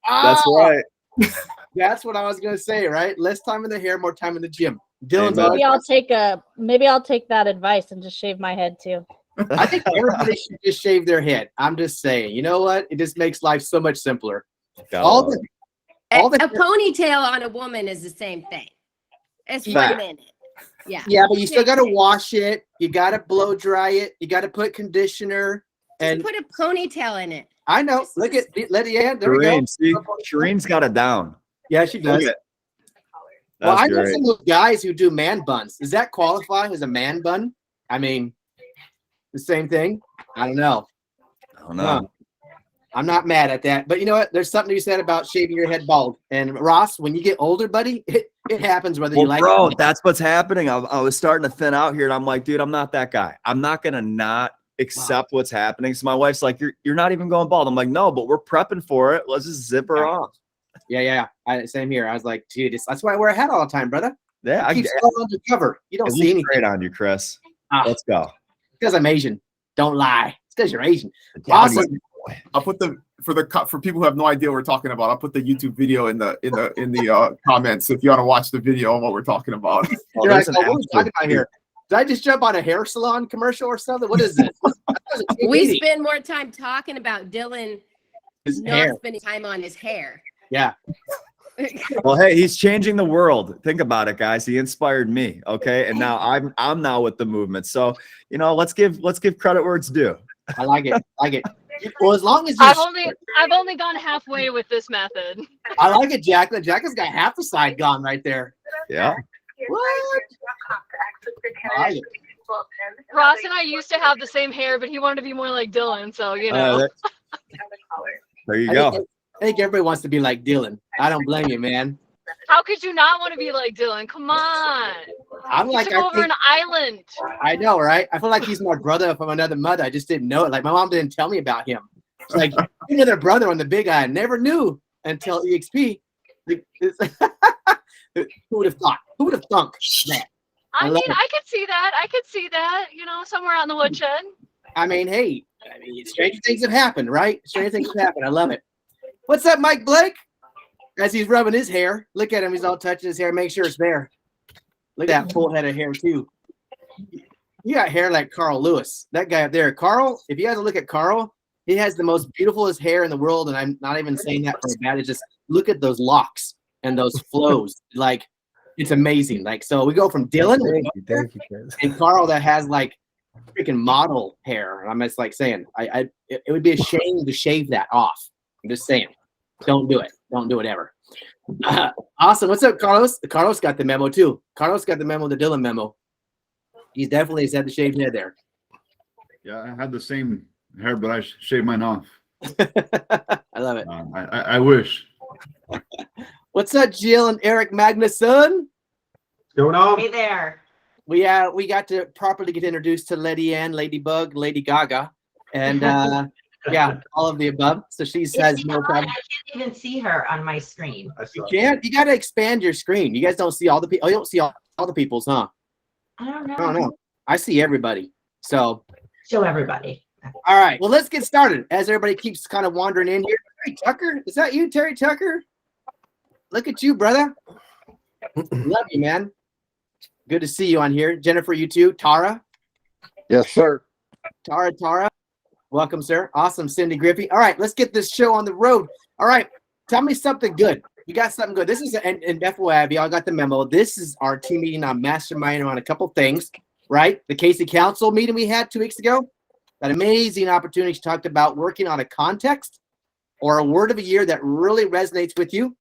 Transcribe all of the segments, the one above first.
That's right. That's what I was gonna say, right? Less time in the hair, more time in the gym. Dylan's maybe I'll take that advice and just shave my head too. I think everybody should just shave their head. I'm just saying, you know what? It just makes life so much simpler. A ponytail on a woman is the same thing. It's 1 minute. Yeah. Yeah, but you still gotta wash it. You gotta blow dry it. You gotta put conditioner and put a ponytail in it. I know. Look at Letty Ann. There we go. See, Shireen's got it down. Yeah, she does. Well, I know some of those guys who do man buns. Does that qualify as a man bun? I mean, the same thing. I don't know. I'm not mad at that, but you know what? There's something you said about shaving your head bald. And Ross, when you get older, buddy, it happens whether you like it. Bro, that's what's happening. I was starting to thin out here, and I'm like, dude, I'm not that guy. I'm not gonna not accept what's happening. So my wife's like, you're not even going bald. I'm like, no, but we're prepping for it. Let's just zip her off. Yeah. Same here. I was like, dude, that's why I wear a hat all the time, brother. Yeah, I keep undercover. You don't see anything. Great on you, Chris. Let's go. Because I'm Asian. Don't lie. It's because you're Asian. Awesome. I'll put for people who have no idea what we're talking about. I'll put the YouTube video in the comments if you want to watch the video on what we're talking about. You're like, what are we talking about here? Did I just jump on a hair salon commercial or something? What is this? We spend more time talking about Dylan not spending time on his hair. Yeah. Well, hey, he's changing the world. Think about it, guys. He inspired me. Okay, and now I'm now with the movement. So let's give credit where it's due. I like it. Well, as long as I've only gone halfway with this method. I like it, Jacqueline. Jacqueline's got half the side gone right there. Yeah. What? Ross and I used to have the same hair, but he wanted to be more like Dylan, so there you go. I think everybody wants to be like Dylan. I don't blame you, man. How could you not want to be like Dylan? Come on. I'm like over an island. I know, right? I feel like he's my brother from another mother. I just didn't know it. Like my mom didn't tell me about him. It's like another brother on the big eye. I never knew until EXP. Who would have thought? Who would have thunk that? I could see that. Somewhere out in the woodshed. I mean, hey, strange things have happened, right? Strange things have happened. I love it. What's up, Mike Blake? As he's rubbing his hair, look at him. He's all touching his hair. Make sure it's there. Look at that full head of hair too. You got hair like Carl Lewis. That guy up there, Carl. If you guys look at Carl, he has the most beautifulest hair in the world, and I'm not even saying that for bad. It's just look at those locks and those flows. Like it's amazing. Like so, we go from Dylan and Carl that has like freaking model hair. And I'm just like saying, it would be a shame to shave that off. I'm just saying, don't do it. Don't do it ever. Awesome. What's up, Carlos? Carlos got the memo too. Carlos got the memo, the Dylan memo. He definitely has had the shaved head there. Yeah, I had the same hair, but I shaved mine off. I love it. I wish. What's up, Jill and Eric Magnuson? What's going on? Hey there. We got to properly get introduced to Letty Ann, Ladybug, Lady Gaga, and yeah, all of the above. So she says no problem. I can't even see her on my screen. You can't. You got to expand your screen. You guys don't see all the people. Oh, you don't see all the people's, huh? I don't know. I don't know. I see everybody. So show everybody. All right. Well, let's get started. As everybody keeps kind of wandering in here. Terry Tucker, is that you, Terry Tucker? Look at you, brother. Love you, man. Good to see you on here. Jennifer, you too. Tara. Yes, sir. Tara. Welcome, sir. Awesome, Cindy Griffey. All right, let's get this show on the road. All right, tell me something good. You got something good. This is, and FYI, y'all got the memo. This is our team meeting on Mastermind on a couple things, right? The Casey Council meeting we had 2 weeks ago. That amazing opportunity she talked about working on a context or a word of a year that really resonates with you.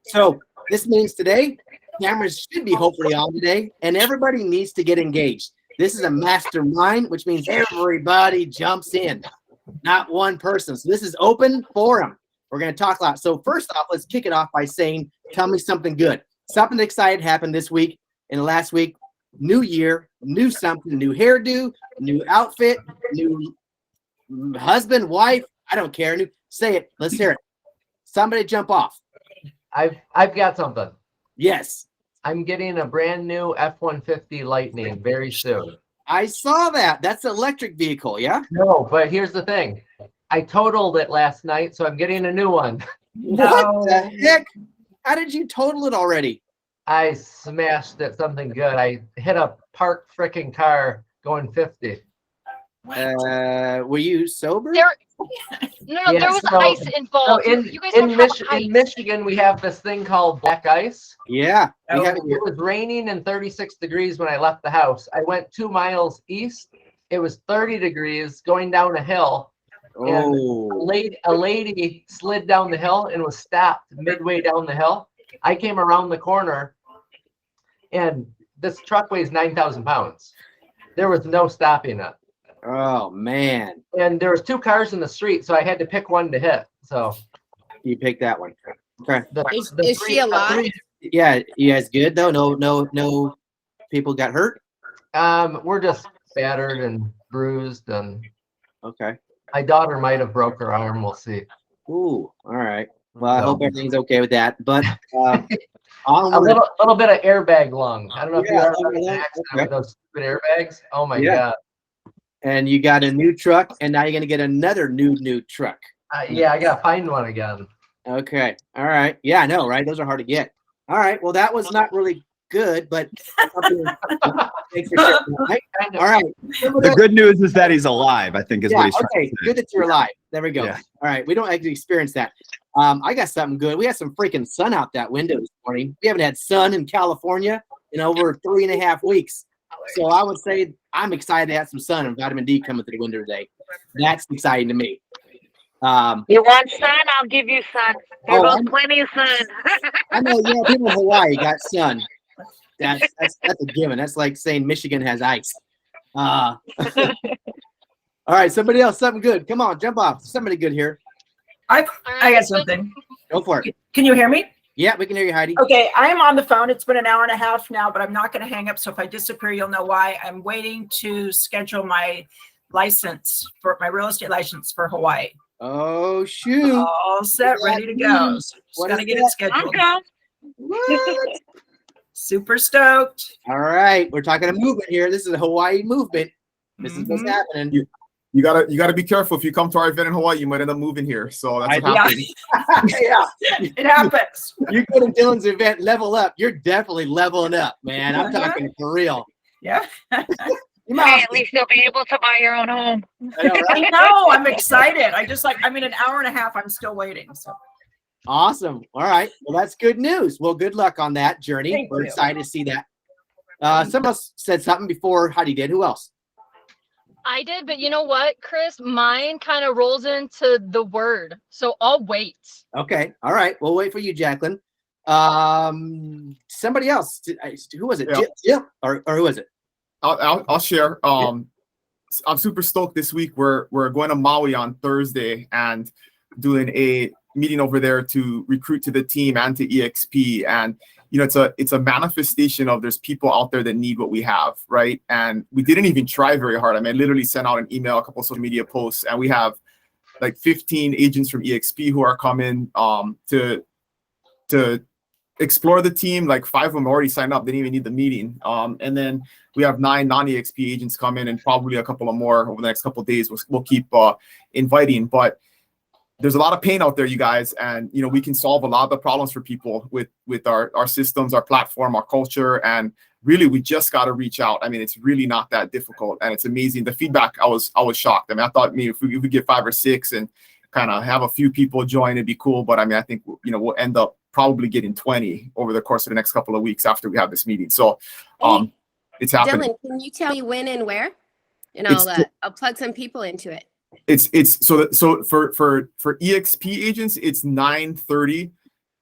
So this means today, cameras should be hopefully on today, and everybody needs to get engaged. This is a mastermind, which means everybody jumps in, not one person. So this is open forum. We're going to talk a lot. So first off, let's kick it off by saying, tell me something good. Something exciting happened this week and last week. New year, new something, new hairdo, new outfit, new husband, wife. I don't care. Say it. Let's hear it. Somebody jump off. I've got something. Yes. I'm getting a brand new F-150 Lightning very soon. I saw that. That's an electric vehicle, yeah? No, but here's the thing. I totaled it last night, so I'm getting a new one. What the heck? How did you total it already? I smashed at something good. I hit a parked freaking car going 50. Were you sober? No, Yeah, there was so- ice involved. in You guys don't have ice. in Michigan, we have this thing called black ice. Yeah, we have it here. It was raining and 36 degrees when I left the house. I went 2 miles east. It was 30 degrees going down a hill. And Oh, a lady slid down the hill and was stopped midway down the hill. I came around the corner, and this truck weighs 9,000 pounds. There was no stopping it. oh man. And there was 2 cars in the street, so I had to pick one to hit. So You picked that one. Okay. Is she alive? Yeah, you guys good though? No people got hurt? We're just battered and bruised, and Okay. my daughter might have broke her arm. We'll see. Ooh, all right. Well, I No. hope everything's okay with that. But A onward. little bit of airbag lung. I don't know if you Yeah, ever had an okay. accident with those stupid airbags. Oh my Yeah. god. And you got a new truck, and now you're gonna get another new truck. Yeah, I gotta find one again. Okay. All right. Yeah, I know, right? Those are hard to get. All right. Well, that was not really good, but thanks for sharing that, right? Kind of. All right. The good news is that he's alive, I think is what Yeah, he's trying okay. to say. Good that you're alive. There we go. Yeah. All right. We don't actually experience that. I got something good. We had some freaking sun out that window this morning. We haven't had sun in California in over 3.5 weeks. So I would say I'm excited to have some sun and vitamin D coming through the window today. That's exciting to me. You want sun? I'll give you sun. There's Oh, plenty of sun. I know, yeah, people in Hawaii got sun. That's a given. That's like saying Michigan has ice. All right, somebody else, something good. Come on, jump off. Somebody good here. All I right, got so- something. Go for it. Can you hear me? Yeah, we can hear you, Heidi. Okay, I am on the phone. It's been an hour and a half now, but I'm not going to hang up. So if I disappear, you'll know why. I'm waiting to schedule my license for my real estate license for Hawaii. Oh, shoot. All set, ready to go. Just What got to is get that? it scheduled. Okay. What? Super stoked. All right, we're talking a movement here. This is a Hawaii movement. This is what's Mhm. happening. You gotta be careful. If you come to our event in Hawaii, you might end up moving here. So that's what Yeah. happens. Yeah, It happens. you go to Dylan's event, level up. You're definitely leveling up, man. I'm talking for real. Yeah. You might Hey, have at least you'll be able to buy your own home. I know, right? I know. I'm excited. I'm in an hour and a half. I'm still waiting. So Awesome. All right. Well, that's good news. Well, good luck on that journey. Thank We're you. excited to see that. Someone else said something before Heidi did. Who else? I did, but you know what, Chris? Mine kind of rolls into the word, so I'll wait. Okay. All right. We'll wait for you, Jacqueline. Somebody else. Who was it? Yeah. Jim? Or who was it? I'll share. I'm super stoked this week. We're going to Maui on Thursday and doing a meeting over there to recruit to the team and to EXP. And you know, it's a manifestation of there's people out there that need what we have, right? And we didn't even try very hard. I mean, I literally sent out an email, a couple of social media posts, and we have like 15 agents from EXP who are coming to explore the team. Like 5 of them already signed up. They didn't even need the meeting. And then we have 9 non-EXP agents come in, and probably a couple of more over the next couple of days. We'll keep inviting, but there's a lot of pain out there, you guys, and you know, we can solve a lot of the problems for people with our systems, our platform, our culture, and really we just got to reach out. I mean, it's really not that difficult, and it's amazing. The feedback, I was shocked. I mean, I thought maybe if we get 5 or 6 and kind of have a few people join, it'd be cool. But I mean, I think, you know, we'll end up probably getting 20 over the course of the next couple of weeks after we have this meeting. So it's happening. Dylan, can you tell me when and where? And It's I'll plug some people into it. It's so for EXP agents, it's 9:30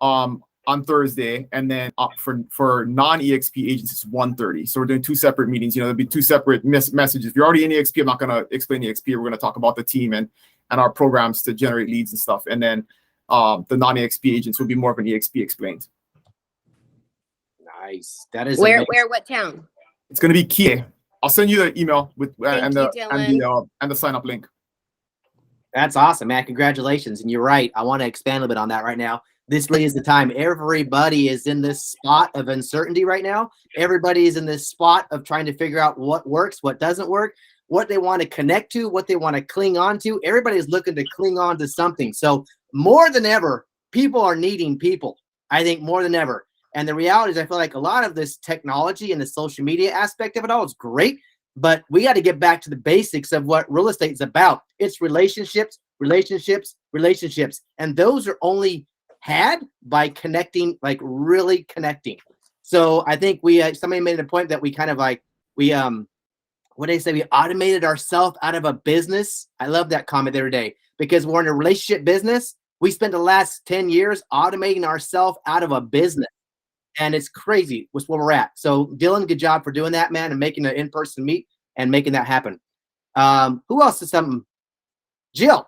on Thursday, and then for non-EXP agents, it's 1:30. So we're doing 2 separate meetings. You know, there'll be 2 separate messages. If you're already in EXP, I'm not going to explain EXP. We're going to talk about the team and our programs to generate leads and stuff. And then the non-EXP agents will be more of an EXP explained. Nice. That is Where, amazing. what town? It's going to be Kie. I'll send you the email with and you, the sign up link. That's awesome, man. Congratulations. And you're right. I want to expand a little bit on that right now. This really is the time. Everybody is in this spot of uncertainty right now. Everybody is in this spot of trying to figure out what works, what doesn't work, what they want to connect to, what they want to cling on to. Everybody is looking to cling on to something. So more than ever, people are needing people, I think, more than ever. And the reality is, I feel like a lot of this technology and the social media aspect of it all is great, but we got to get back to the basics of what real estate is about. It's relationships, relationships, relationships. And those are only had by connecting, like really connecting. So I think somebody made a point that we kind of like, what do they say? We automated ourselves out of a business. I love that comment the other day, because we're in a relationship business. We spent the last 10 years automating ourselves out of a business. And it's crazy with where we're at. So Dylan, good job for doing that, man, and making an in-person meet and making that happen. Who else is something? Jill.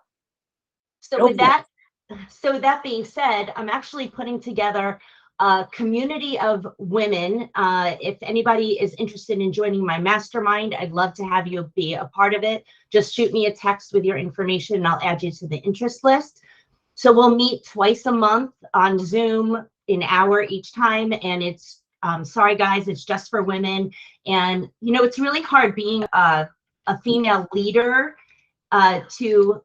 So with that being said, I'm actually putting together a community of women. If anybody is interested in joining my mastermind, I'd love to have you be a part of it. Just shoot me a text with your information and I'll add you to the interest list. So we'll meet twice a month on Zoom, an hour each time. And it's, sorry guys, it's just for women. And, you know, it's really hard being a female leader to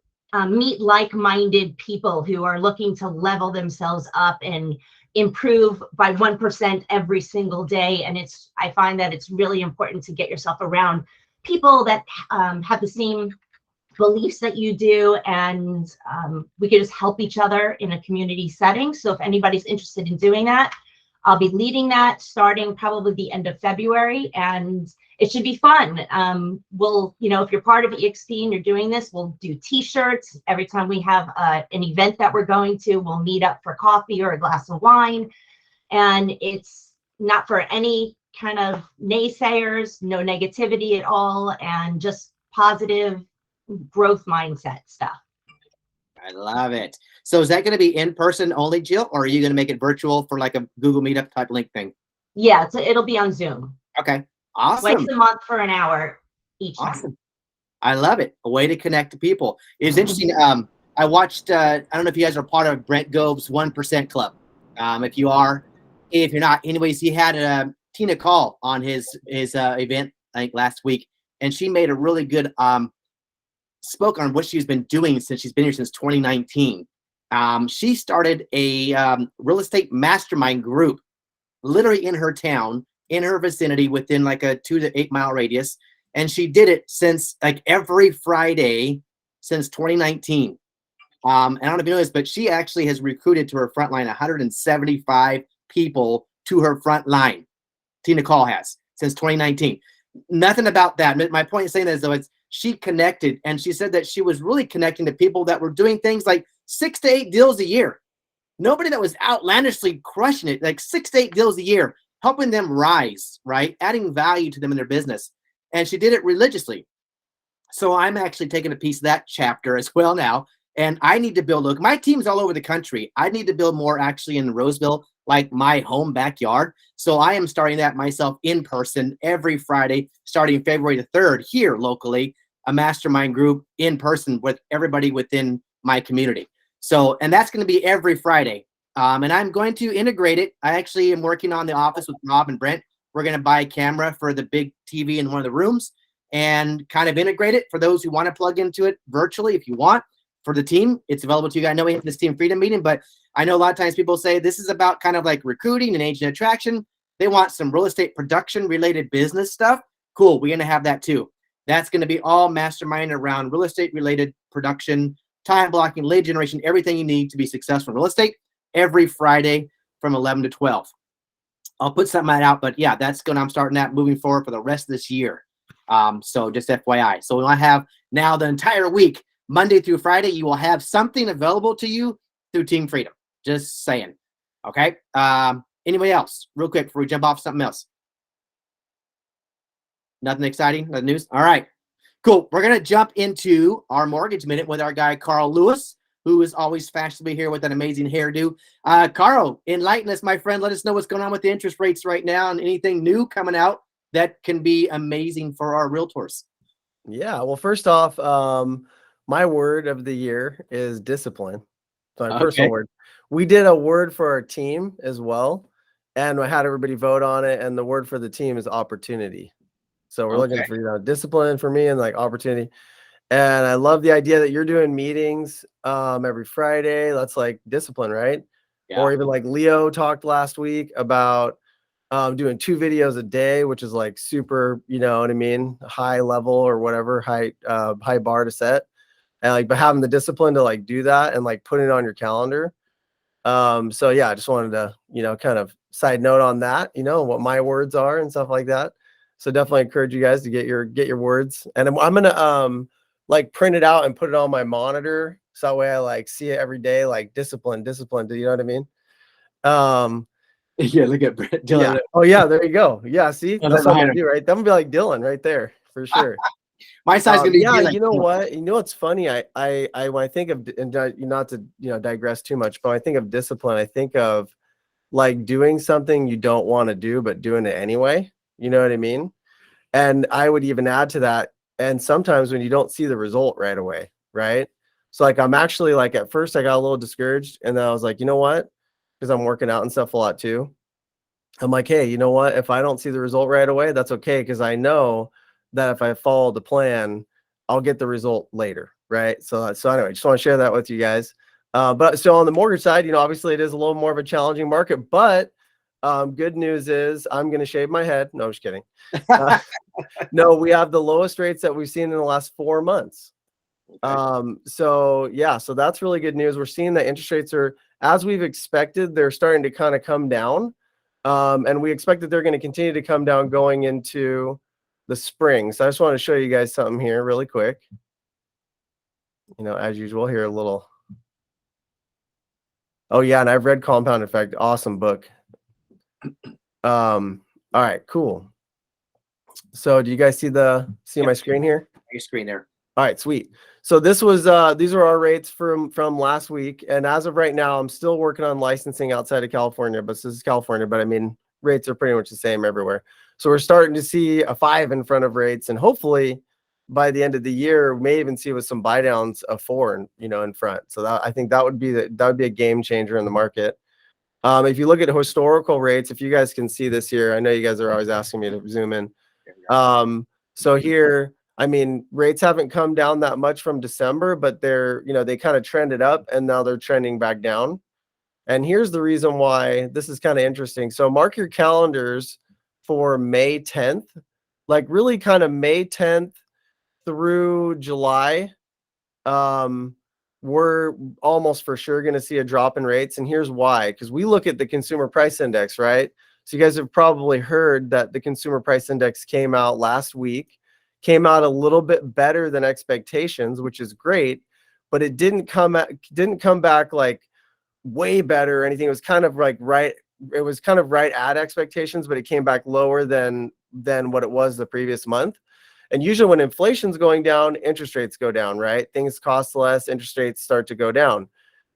meet like-minded people who are looking to level themselves up and improve by 1% every single day. And I find that it's really important to get yourself around people that have the same beliefs that you do, and we can just help each other in a community setting. So if anybody's interested in doing that, I'll be leading that starting probably the end of February, and it should be fun. We'll, you know, if you're part of EXP and you're doing this, we'll do t-shirts. Every time we have an event that we're going to, we'll meet up for coffee or a glass of wine. And it's not for any kind of naysayers, no negativity at all, and just positive growth mindset stuff. I love it. So is that going to be in person only, Jill, or are you going to make it virtual for like a Google Meetup type link thing? Yeah, it'll be on Zoom. Okay. Awesome. Twice a month for an hour each Awesome. time. I love it. A way to connect to people. It's interesting. I watched, I don't know if you guys are part of Brent Gove's 1% Club. If you are, if you're not, anyways, he had Tina Call on his event, I think last week, and she made a really good spoke on what she's been doing since she's been here since 2019. She started a real estate mastermind group literally in her town, in her vicinity, within like a 2 to 8 mile radius. And she did it since like every Friday since 2019. I don't know if you know this, but she actually has recruited to her front line 175 people to her front line. Tina Call has since 2019. Nothing about that. My point in saying that is, though, she connected, and she said that she was really connecting to people that were doing things like 6 to 8 deals a year. Nobody that was outlandishly crushing it, like 6 to 8 deals a year, helping them rise, right? Adding value to them in their business. And she did it religiously. So I'm actually taking a piece of that chapter as well now. And I need to build, look, my team's all over the country. I need to build more actually in Roseville, like my home backyard. So I am starting that myself in person every Friday, starting February the 3rd here locally, a mastermind group in person with everybody within my community. So, and that's going to be every Friday. And I'm going to integrate it. I actually am working on the office with Rob and Brent. We're going to buy a camera for the big TV in one of the rooms and kind of integrate it for those who want to plug into it virtually. If you want, for the team, it's available to you. I know we have this Team Freedom meeting, but I know a lot of times people say this is about kind of like recruiting and agent attraction. They want some real estate production related business stuff. Cool. We're going to have that too. That's going to be all mastermind around real estate related production, time blocking, lead generation, everything you need to be successful in real estate every Friday from 11 to 12. I'll put something out, but yeah, I'm starting that moving forward for the rest of this year. So just FYI. So we'll have now the entire week, Monday through Friday, you will have something available to you through Team Freedom. Just saying. Okay. Anybody else? Real quick before we jump off something else. Nothing exciting? Nothing news? All right. Cool. We're going to jump into our mortgage minute with our guy, Carl Lewis, who is always fashionably here with an amazing hairdo. Carl, enlighten us, my friend. Let us know what's going on with the interest rates right now and anything new coming out that can be amazing for our realtors. Yeah. Well, first off, my word of the year is discipline. So my personal word. We did a word for our team as well, and I had everybody vote on it. And the word for the team is opportunity. So we're looking for discipline for me and like opportunity. And I love the idea that you're doing meetings every Friday. That's like discipline, right? Or even like Leo talked last week about doing 2 videos a day, which is like super, you know what I mean, high level or whatever, high bar to set. And like, but having the discipline to like do that and like put it on your calendar. So yeah, I just wanted to, you know, kind of side note on that, you know, what my words are and stuff like that. So definitely encourage you guys to get your words. And I'm gonna like print it out and put it on my monitor. So that way I like see it every day, like discipline. Do you know what I mean? Yeah, look at Dylan. Yeah. Oh yeah, there you go. Yeah, see, Oh, that's what I'm behind gonna do, right? That would be like Dylan right there for sure. My size gonna be Yeah, Dylan. you know what? You know what's funny? I when I think of, and not to, you know, digress too much, but when I think of discipline, I think of like doing something you don't want to do, but doing it anyway. You know what I mean? And I would even add to that. And sometimes when you don't see the result right away, right? So like I'm actually like at first I got a little discouraged, and then I was like, you know what? Because I'm working out and stuff a lot too. I'm like, hey, you know what? If I don't see the result right away, that's okay, because I know that if I follow the plan, I'll get the result later, right? So anyway, just want to share that with you guys. But so on the mortgage side, you know, obviously it is a little more of a challenging market, but good news is I'm going to shave my head. No, I'm just kidding. No, we have the lowest rates that we've seen in the last 4 months. So yeah, so that's really good news. We're seeing that interest rates are, as we've expected, they're starting to kind of come down. And we expect that they're going to continue to come down going into the spring. So I just want to show you guys something here really quick. You know, as usual, here a little. Oh yeah, and I've read Compound Effect. Awesome book. All right, cool. So do you guys see my screen here? Your screen there. All right, sweet. So this was these are our rates from last week, and as of right now, I'm still working on licensing outside of California, but this is California. But I mean, rates are pretty much the same everywhere. So we're starting to see a 5 in front of rates, and hopefully by the end of the year, we may even see with some buy downs a 4, in front. So I think that would be a game changer in the market. If you look at historical rates, if you guys can see this here, I know you guys are always asking me to zoom in. So here, I mean, rates haven't come down that much from December, but they kind of trended up and now they're trending back down. And here's the reason why this is kind of interesting. So mark your calendars for May 10th, like really kind of May 10th through July. We're almost for sure going to see a drop in rates. And here's why, because we look at the consumer price index, right? So you guys have probably heard that the consumer price index came out last week. Came out a little bit better than expectations, which is great, but it didn't come back like way better or anything. It was kind of like right at expectations, but it came back lower than what it was the previous month. And usually when inflation's going down, interest rates go down, right? Things cost less, interest rates start to go down.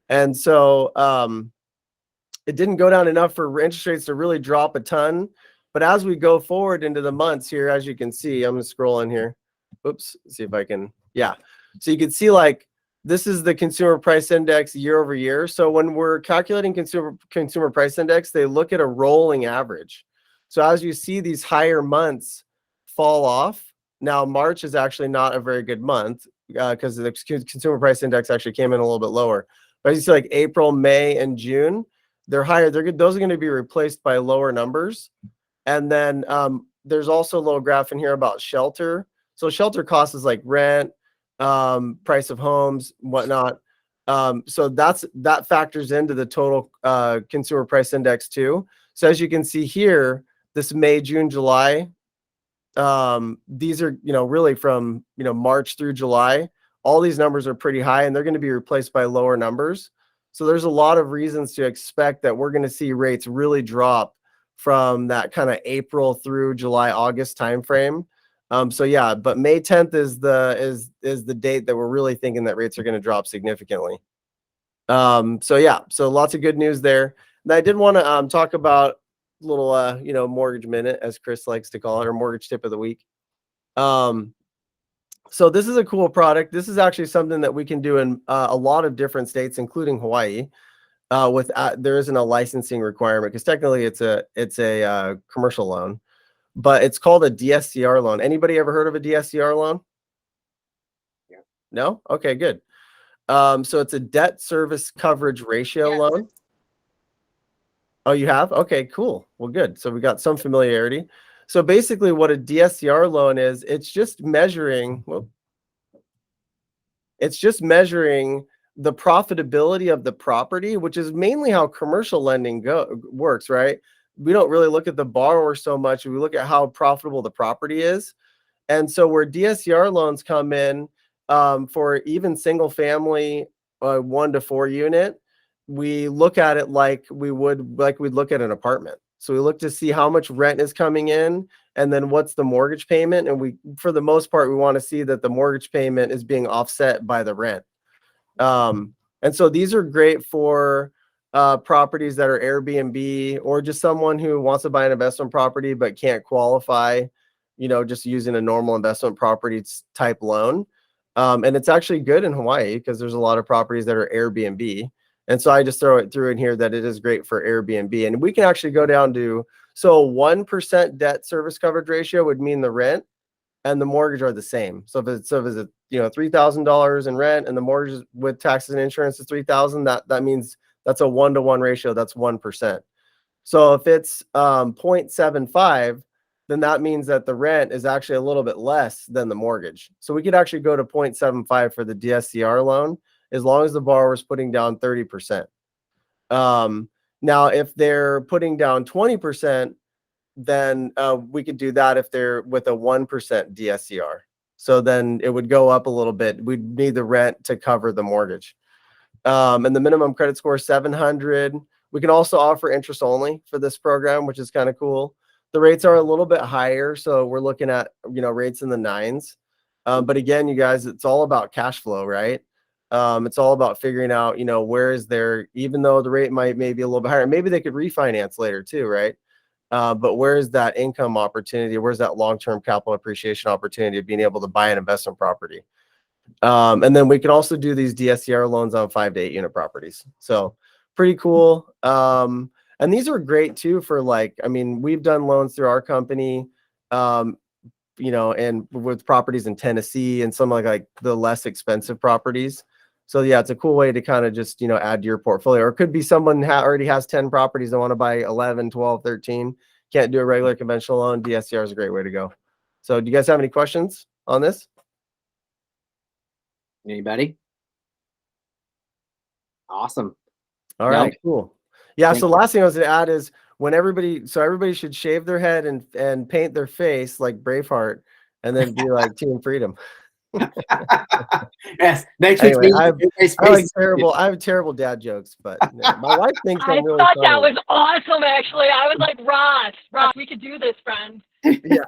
And so it didn't go down enough for interest rates to really drop a ton. But as we go forward into the months here, as you can see, I'm going to scroll in here. Oops, see if I can. Yeah. So you can see like this is the consumer price index year over year. So when we're calculating consumer price index, they look at a rolling average. So as you see these higher months fall off, now March is actually not a very good month because the consumer price index actually came in a little bit lower. But as you see like April, May, and June, they're higher. Those are going to be replaced by lower numbers. And then there's also a little graph in here about shelter. So shelter costs is like rent, price of homes, whatnot. So that factors into the total consumer price index too. So as you can see here, this May, June, July, these are, really from, March through July, all these numbers are pretty high and they're going to be replaced by lower numbers. So there's a lot of reasons to expect that we're going to see rates really drop from that kind of April through July, August timeframe. So yeah, but May 10th is the date that we're really thinking that rates are going to drop significantly. So yeah, so lots of good news there. And I did want to talk about a little mortgage minute, as Chris likes to call it, or mortgage tip of the week. So this is a cool product. This is actually something that we can do in a lot of different states, including Hawaii. There isn't a licensing requirement because technically it's a commercial loan, but it's called a DSCR loan. Anybody ever heard of a DSCR loan? Yeah. No? Okay, good. So it's a debt service coverage ratio loan. Oh, you have? Okay, cool. Well, good. So we got some familiarity. So basically what a DSCR loan is, it's just measuring, the profitability of the property, which is mainly how commercial lending works, right? We don't really look at the borrower so much. We look at how profitable the property is. And so where DSCR loans come in, for even single family, 1 to 4 unit, we look at it like we'd look at an apartment. So we look to see how much rent is coming in and then what's the mortgage payment. And for the most part, we want to see that the mortgage payment is being offset by the rent. And so these are great for properties that are Airbnb, or just someone who wants to buy an investment property but can't qualify, just using a normal investment property type loan. And it's actually good in Hawaii because there's a lot of properties that are Airbnb. And so I just throw it through in here that it is great for Airbnb. And we can actually go down to, so 1% debt service coverage ratio would mean the rent and the mortgage are the same. So if it's $3,000 in rent and the mortgage with taxes and insurance is $3,000, that means that's a 1-to-1 ratio. That's 1%. So if it's 0.75, then that means that the rent is actually a little bit less than the mortgage. So we could actually go to 0.75 for the DSCR loan, as long as the borrower is putting down 30%. Now, if they're putting down 20%, then we could do that if they're with a 1% DSCR. So then it would go up a little bit. We'd need the rent to cover the mortgage. And the minimum credit score is 700. We can also offer interest only for this program, which is kind of cool. The rates are a little bit higher, so we're looking at rates in the 9s. But again, you guys, it's all about cash flow, right? It's all about figuring out, where is there, even though the rate might maybe a little bit higher, maybe they could refinance later too, right? But where's that income opportunity? Where's that long-term capital appreciation opportunity of being able to buy an investment property? And then we can also do these DSCR loans on 5 to 8 unit properties. So pretty cool. And these are great too for we've done loans through our company, and with properties in Tennessee and some like the less expensive properties. So yeah, it's a cool way to kind of just, add to your portfolio. Or it could be someone already has 10 properties and want to buy 11, 12, 13. Can't do a regular conventional loan. DSCR is a great way to go. So do you guys have any questions on this? Anybody? Awesome. All right, cool. Yeah, so last thing I was going to add is everybody should shave their head and paint their face like Braveheart and then be like Team Freedom. Yes. Next anyway, I have terrible dad jokes, but my wife thinks I'm really thought funny. that was awesome, actually. I was like, Ross, we could do this, friend. Yeah.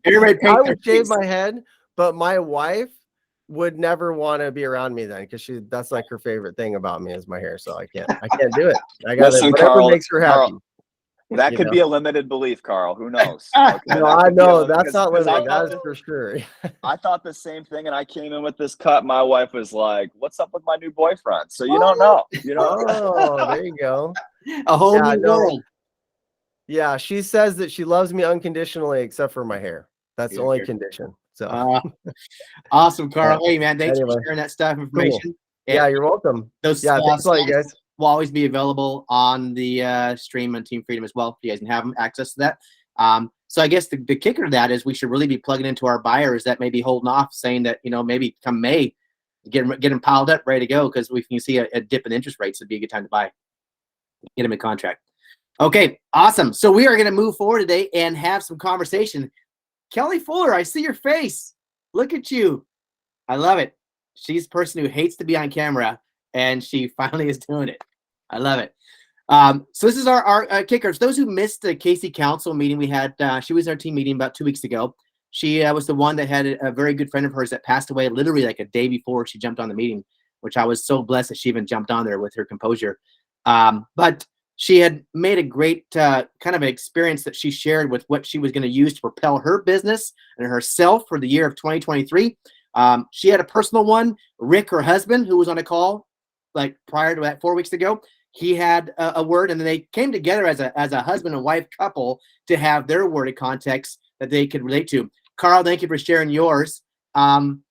I would shave my head, but my wife would never want to be around me then because that's like her favorite thing about me is my hair. So I can't do it. I got to whatever Carl, makes her happy. That could be a limited belief, Carl. Who knows? Okay, no, I know that's not limited. That is for sure. I thought the same thing, and I came in with this cut. My wife was like, "What's up with my new boyfriend?" So you don't know. Oh, there you go. A whole new world. Yeah, she says that she loves me unconditionally, except for my hair. That's the only condition. So awesome, Carl. Hey, man, thanks for sharing that stuff information. Cool. Yeah, you're welcome. Those thanks a lot, you guys. Will always be available on the stream on Team Freedom as well. You guys can have access to that. So I guess the kicker to that is we should really be plugging into our buyers that may be holding off, saying that maybe come May, get them piled up, ready to go, because we can see a dip in interest rates. It'd be a good time to buy, get them in contract. Okay, awesome. So we are going to move forward today and have some conversation. Kelly Fuller, I see your face. Look at you. I love it. She's a person who hates to be on camera, and she finally is doing it. I love it. So this is our kickers. Those who missed the Casey Council meeting we had, she was in our team meeting about 2 weeks ago. She was the one that had a very good friend of hers that passed away literally like a day before she jumped on the meeting, which I was so blessed that she even jumped on there with her composure. But she had made a great kind of experience that she shared with what she was going to use to propel her business and herself for the year of 2023. She had a personal one. Rick, her husband, who was on a call like prior to that 4 weeks ago, he had a word, and then they came together as a husband and wife couple to have their word of context that they could relate to. Carl, thank you for sharing yours. One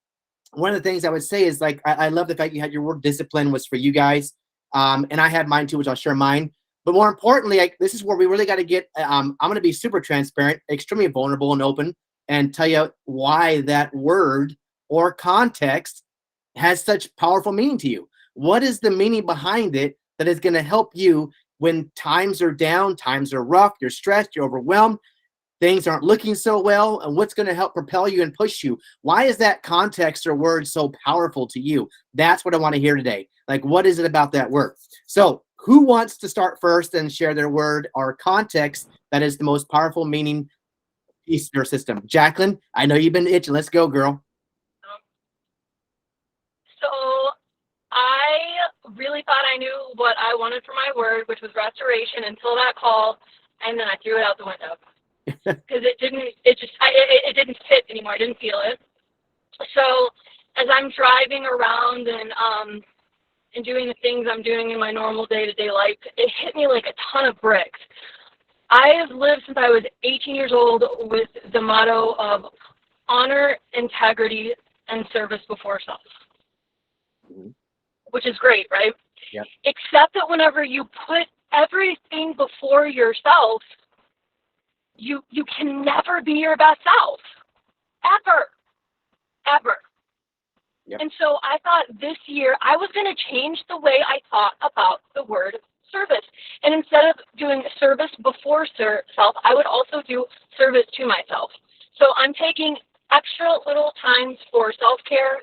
of the things I would say is I love the fact you had your word discipline was for you guys. And I had mine too, which I'll share mine. But more importantly, like, this is where we really got to get, I'm going to be super transparent, extremely vulnerable and open, and tell you why that word or context has such powerful meaning to you. What is the meaning behind it that is going to help you when times are down, times are rough, you're stressed, you're overwhelmed, things aren't looking so well, and what's going to help propel you and push you? Why is that context or word so powerful to you? That's what I want to hear today. Like, what is it about that word? So who wants to start first and share their word or context that is the most powerful meaning piece of your system? Jacqueline, I know you've been itching. Let's go, girl. So I really thought I knew what I wanted for my word, which was restoration, until that call, and then I threw it out the window because it didn't fit anymore. I didn't feel it. So as I'm driving around and doing the things I'm doing in my normal day-to-day life, it hit me like a ton of bricks. I have lived since I was 18 years old with the motto of honor, integrity, and service before self, which is great, right? Yep. Except that whenever you put everything before yourself, you can never be your best self, ever. Yep. And so I thought this year I was going to change the way I thought about the word service. And instead of doing service before self, I would also do service to myself. So I'm taking extra little times for self-care.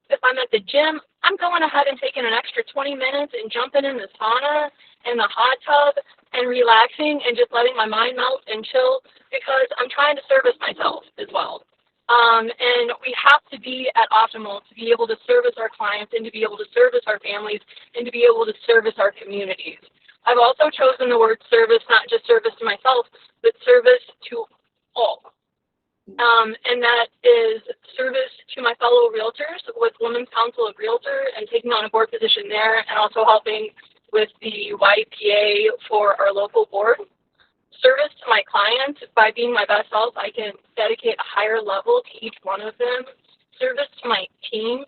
If I'm at the gym, I'm going ahead and taking an extra 20 minutes and jumping in the sauna and the hot tub and relaxing and just letting my mind melt and chill, because I'm trying to service myself as well. And we have to be at optimal to be able to service our clients and to be able to service our families and to be able to service our communities. I've also chosen the word service, not just service to myself, but service to all. And that is service to my fellow realtors with Women's Council of Realtor and taking on a board position there, and also helping with the YPA for our local board. Service to my clients, by being my best self, I can dedicate a higher level to each one of them. Service to my team,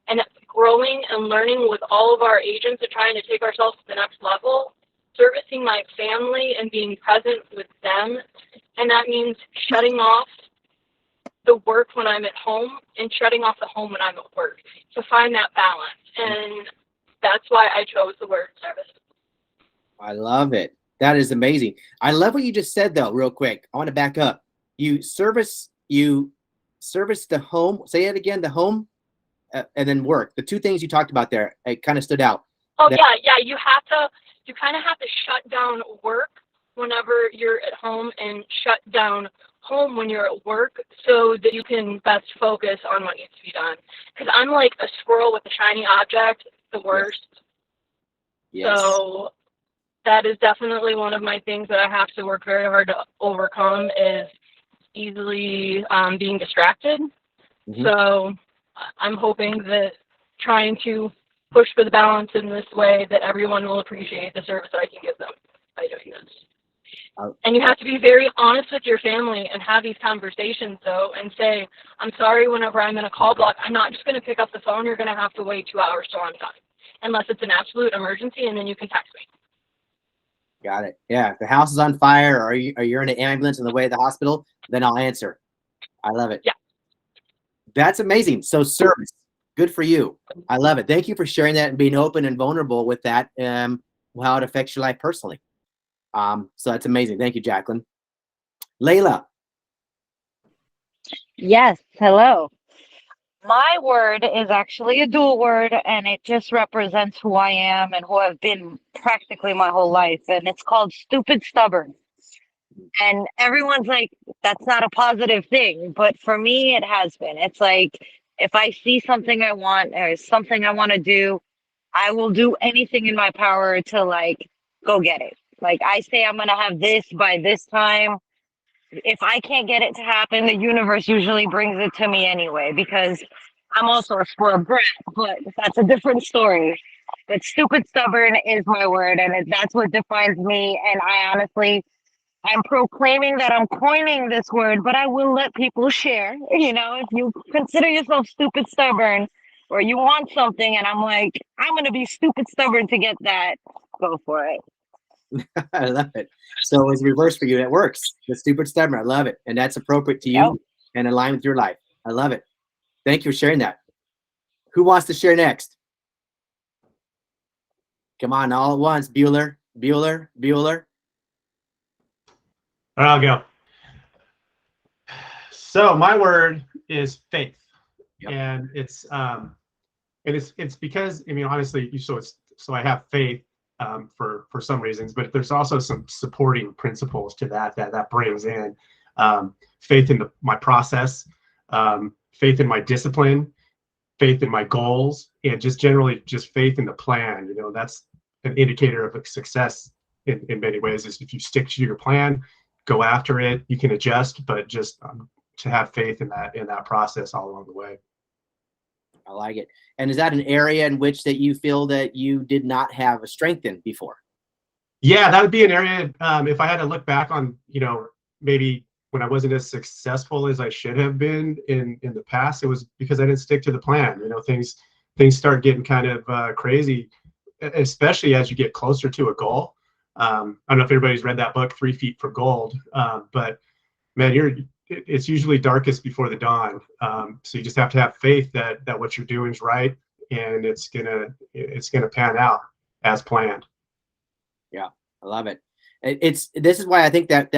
and growing and learning with all of our agents and trying to take ourselves to the next level. Servicing my family and being present with them, and that means shutting off the work when I'm at home and shutting off the home when I'm at work, to find that balance. And that's why I chose the word service. I love it. That is amazing. I love what you just said, though, real quick. I want to back up. You service the home. Say it again, the home and then work. The two things you talked about there, it kind of stood out. Oh, yeah. You kind of have to shut down work whenever you're at home and shut down home when you're at work, so that you can best focus on what needs to be done. Because I'm like a squirrel with a shiny object, the worst. Yes. So that is definitely one of my things that I have to work very hard to overcome, is easily being distracted. Mm-hmm. So I'm hoping that trying to push for the balance in this way, that everyone will appreciate the service that I can give them by doing this. And you have to be very honest with your family and have these conversations, though, and say, I'm sorry whenever I'm in a call block. I'm not just going to pick up the phone. You're going to have to wait 2 hours till I'm done, unless it's an absolute emergency, and then you can text me. Got it. Yeah. If the house is on fire, or you're in an ambulance on the way to the hospital, then I'll answer. I love it. Yeah. That's amazing. So service, good for you. I love it. Thank you for sharing that and being open and vulnerable with that, how it affects your life personally. So that's amazing. Thank you, Jacqueline. Layla. Yes, hello. My word is actually a dual word, and it just represents who I am and who I've been practically my whole life. And it's called stupid stubborn. And everyone's like, that's not a positive thing. But for me, it has been. It's like, if I see something I want or something I want to do, I will do anything in my power to like go get it. Like, I say I'm going to have this by this time. If I can't get it to happen, the universe usually brings it to me anyway, because I'm also a spoiled brat, but that's a different story. But stupid stubborn is my word, and that's what defines me. And I'm proclaiming that I'm coining this word, but I will let people share. You know, if you consider yourself stupid stubborn, or you want something and I'm like, I'm going to be stupid stubborn to get that, go for it. I love it. So it's reverse for you. It works. The stupid stubborn. I love it. And that's appropriate to you and in line with your life. I love it. Thank you for sharing that. Who wants to share next? Come on, all at once. Bueller. I'll go. So my word is faith. Yep. And it's because, I mean, honestly, so I have faith for some reasons, but there's also some supporting principles to that brings in faith in my process, faith in my discipline, faith in my goals, and just generally just faith in the plan. You know, that's an indicator of success in many ways. Is if you stick to your plan, go after it, you can adjust, but just to have faith in that process all along the way. I like it. And is that an area in which that you feel that you did not have a strength in before? Yeah, that would be an area. If I had to look back on, you know, maybe when I wasn't as successful as I should have been in the past, it was because I didn't stick to the plan. You know, things start getting kind of crazy, especially as you get closer to a goal. I don't know if everybody's read that book, 3 Feet for Gold, but man, it's usually darkest before the dawn. So you just have to have faith that what you're doing is right, and it's gonna pan out as planned. Yeah, I love it. This is why I think that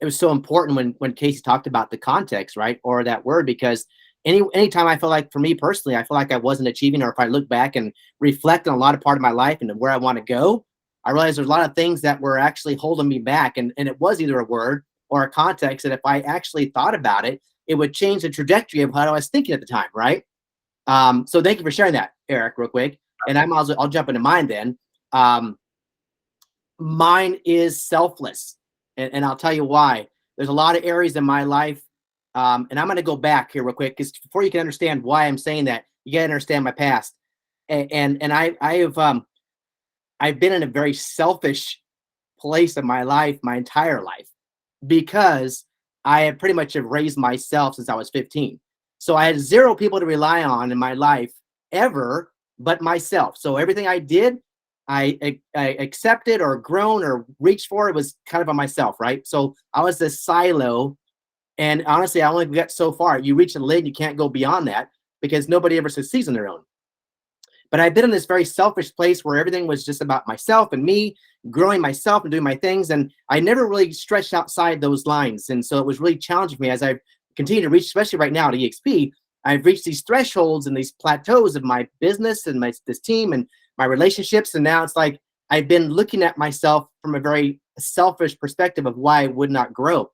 it was so important when Casey talked about the context, right, or that word, because anytime I feel like, for me personally, I feel like I wasn't achieving, or if I look back and reflect on a lot of part of my life and where I want to go, I realized there's a lot of things that were actually holding me back, and it was either a word or a context that if I actually thought about it, it would change the trajectory of how I was thinking at the time, right? So thank you for sharing that, Eric, real quick. And I'll jump into mine then. Mine is selfless, and I'll tell you why. There's a lot of areas in my life, and I'm going to go back here real quick, because before you can understand why I'm saying that, you got to understand my past. And I've been in a very selfish place in my life, my entire life, because I have pretty much have raised myself since I was 15. So I had 0 people to rely on in my life ever but myself. So everything I did, I accepted or grown or reached for, it was kind of on myself, right? So I was this silo, and honestly, I only got so far. You reach a lid, you can't go beyond that, because nobody ever succeeds on their own. But I've been in this very selfish place where everything was just about myself and me, growing myself and doing my things. And I never really stretched outside those lines. And so it was really challenging for me as I've continued to reach, especially right now at EXP, I've reached these thresholds and these plateaus of my business and this team and my relationships. And now it's like I've been looking at myself from a very selfish perspective of why I would not grow.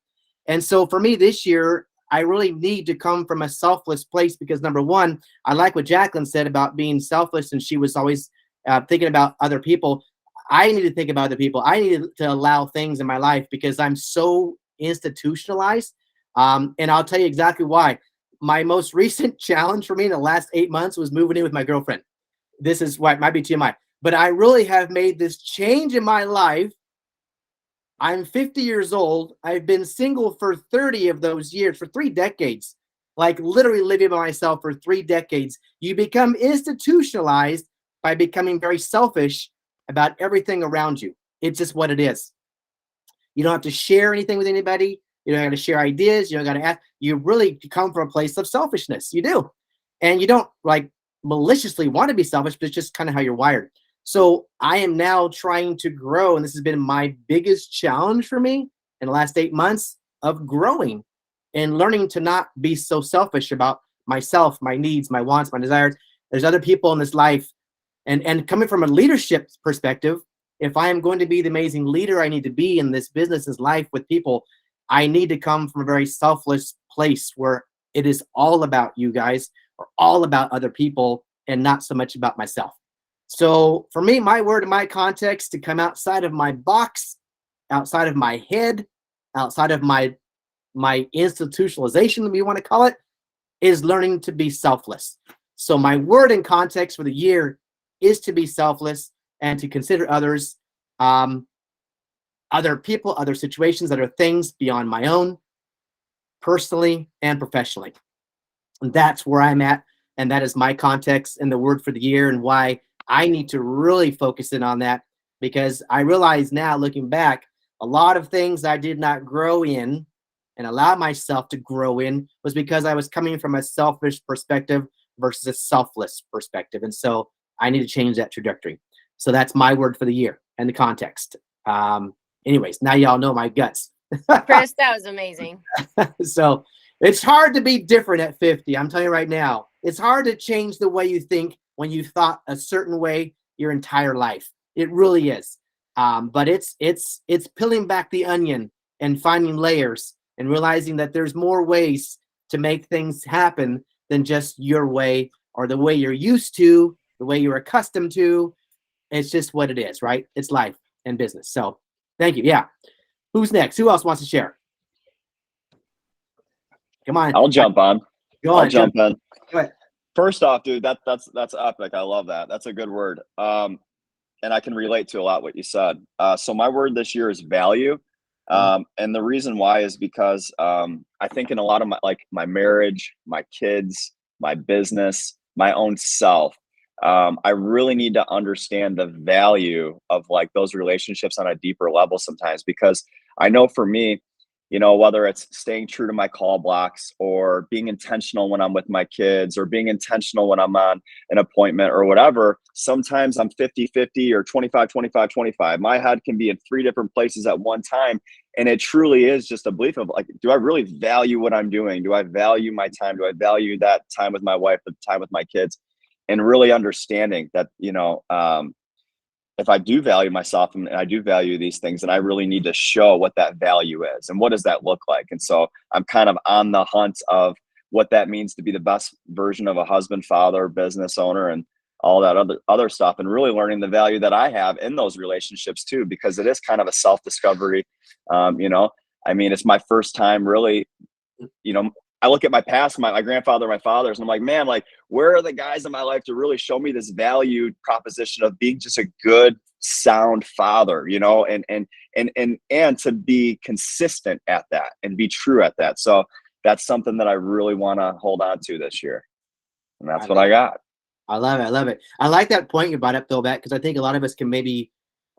And so for me this year, I really need to come from a selfless place, because number one, I like what Jacqueline said about being selfless, and she was always thinking about other people. I need to think about other people. I need to allow things in my life because I'm so institutionalized. And I'll tell you exactly why. My most recent challenge for me in the last 8 months was moving in with my girlfriend. This is why it might be TMI, but I really have made this change in my life. I'm 50 years old. I've been single for 30 of those years, for 3 decades, like literally living by myself for 3 decades. You become institutionalized by becoming very selfish about everything around you. It's just what it is. You don't have to share anything with anybody. You don't have to share ideas. You don't got to ask. You really come from a place of selfishness. You do. And you don't like maliciously want to be selfish, but it's just kind of how you're wired. So I am now trying to grow, and this has been my biggest challenge for me in the last 8 months of growing and learning to not be so selfish about myself, my needs, my wants, my desires. There's other people in this life, and coming from a leadership perspective, if I am going to be the amazing leader I need to be in this business, this life with people, I need to come from a very selfless place where it is all about you guys, or all about other people, and not so much about myself. So for me, my word in my context, to come outside of my box, outside of my head, outside of my institutionalization, if you want to call it, is learning to be selfless. So my word in context for the year is to be selfless and to consider others, other people, other situations, other things beyond my own, personally and professionally. And that's where I'm at. And that is my context and the word for the year, and why I need to really focus in on that, because I realize now, looking back, a lot of things I did not grow in and allow myself to grow in was because I was coming from a selfish perspective versus a selfless perspective. And so I need to change that trajectory. So that's my word for the year and the context. Anyways, now y'all know my guts. Chris, that was amazing. So it's hard to be different at 50. I'm telling you right now, it's hard to change the way you think when you thought a certain way your entire life. It really is. But it's peeling back the onion and finding layers and realizing that there's more ways to make things happen than just your way or the way you're used to, the way you're accustomed to. It's just what it is, right? It's life and business. So thank you. Yeah. Who's next? Who else wants to share? Come on. I'll jump on. Go on. I'll jump in. Go ahead. First off, dude, that's epic. I love that. That's a good word. And I can relate to a lot what you said. So my word this year is value. And the reason why is because I think in a lot of my marriage, my kids, my business, my own self, I really need to understand the value of like those relationships on a deeper level sometimes, because I know for me, you know, whether it's staying true to my call blocks or being intentional when I'm with my kids or being intentional when I'm on an appointment or whatever, sometimes I'm 50-50 or 25-25-25. My head can be in 3 different places at one time. And it truly is just a belief of like, do I really value what I'm doing? Do I value my time? Do I value that time with my wife, the time with my kids? And really understanding that, you know, if I do value myself and I do value these things, then I really need to show what that value is and what does that look like. And so I'm kind of on the hunt of what that means to be the best version of a husband, father, business owner, and all that other stuff, and really learning the value that I have in those relationships too, because it is kind of a self-discovery. You know, I mean, it's my first time really, you know, I look at my past, my grandfather, my fathers, and I'm like, man, like, where are the guys in my life to really show me this value proposition of being just a good, sound father, you know, and to be consistent at that and be true at that. So that's something that I really want to hold on to this year. And that's what I got. I love it. I love it. I like that point you brought up, though, Matt, because I think a lot of us can maybe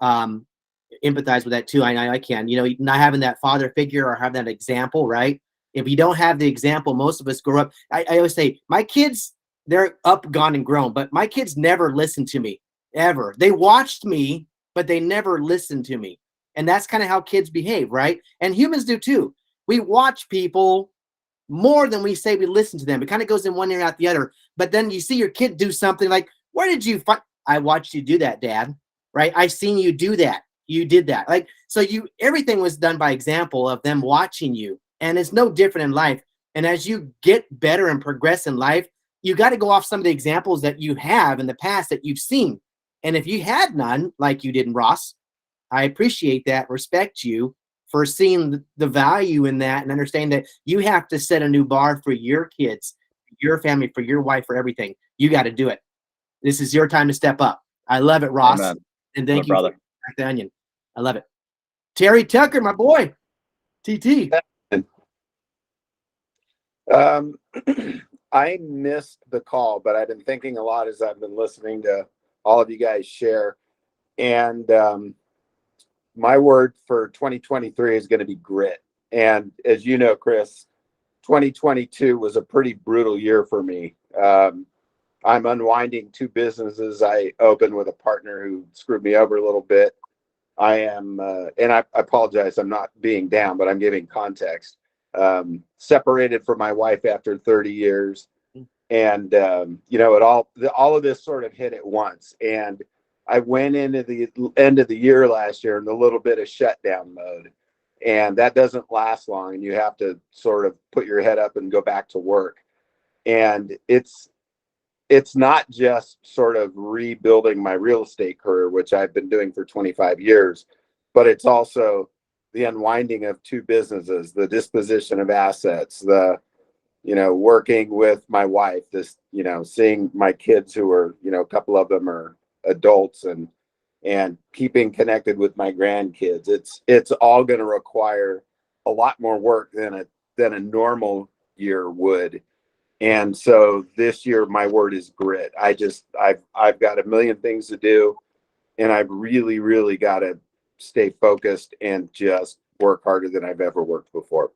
empathize with that too. I can, you know, not having that father figure or have that example, right? If you don't have the example, most of us grow up. I always say, my kids, they're up, gone, and grown, but my kids never listened to me, ever. They watched me, but they never listened to me. And that's kind of how kids behave, right? And humans do too. We watch people more than we say we listen to them. It kind of goes in one ear out the other. But then you see your kid do something like, where did you find? I watched you do that, Dad, right? I seen you do that. You did that. Like, so everything was done by example of them watching you. And it's no different in life. And as you get better and progress in life, you got to go off some of the examples that you have in the past that you've seen. And if you had none, like you did in Ross, I appreciate that, respect you for seeing the value in that and understand that you have to set a new bar for your kids, your family, for your wife, for everything. You got to do it. This is your time to step up. I love it, Ross. Amen. And thank you, brother. for the onion. I love it. Terry Tucker, my boy, TT. I missed the call, but I've been thinking a lot as I've been listening to all of you guys share. And my word for 2023 is going to be grit. And as you know, Chris, 2022 was a pretty brutal year for me. I'm unwinding 2 businesses I opened with a partner who screwed me over a little bit. I am, and I apologize, I'm not being down, but I'm giving context. Separated from my wife after 30 years. And, you know, all of this sort of hit at once. And I went into the end of the year last year in a little bit of shutdown mode. And that doesn't last long. And you have to sort of put your head up and go back to work. And it's not just sort of rebuilding my real estate career, which I've been doing for 25 years, but it's also the unwinding of 2 businesses, the disposition of assets, the, you know, working with my wife, this, you know, seeing my kids who are, you know, a couple of them are adults, and keeping connected with my grandkids. It's all going to require a lot more work than a normal year would. And so this year, my word is grit. I've got a million things to do, and I've really, really got to stay focused and just work harder than I've ever worked before.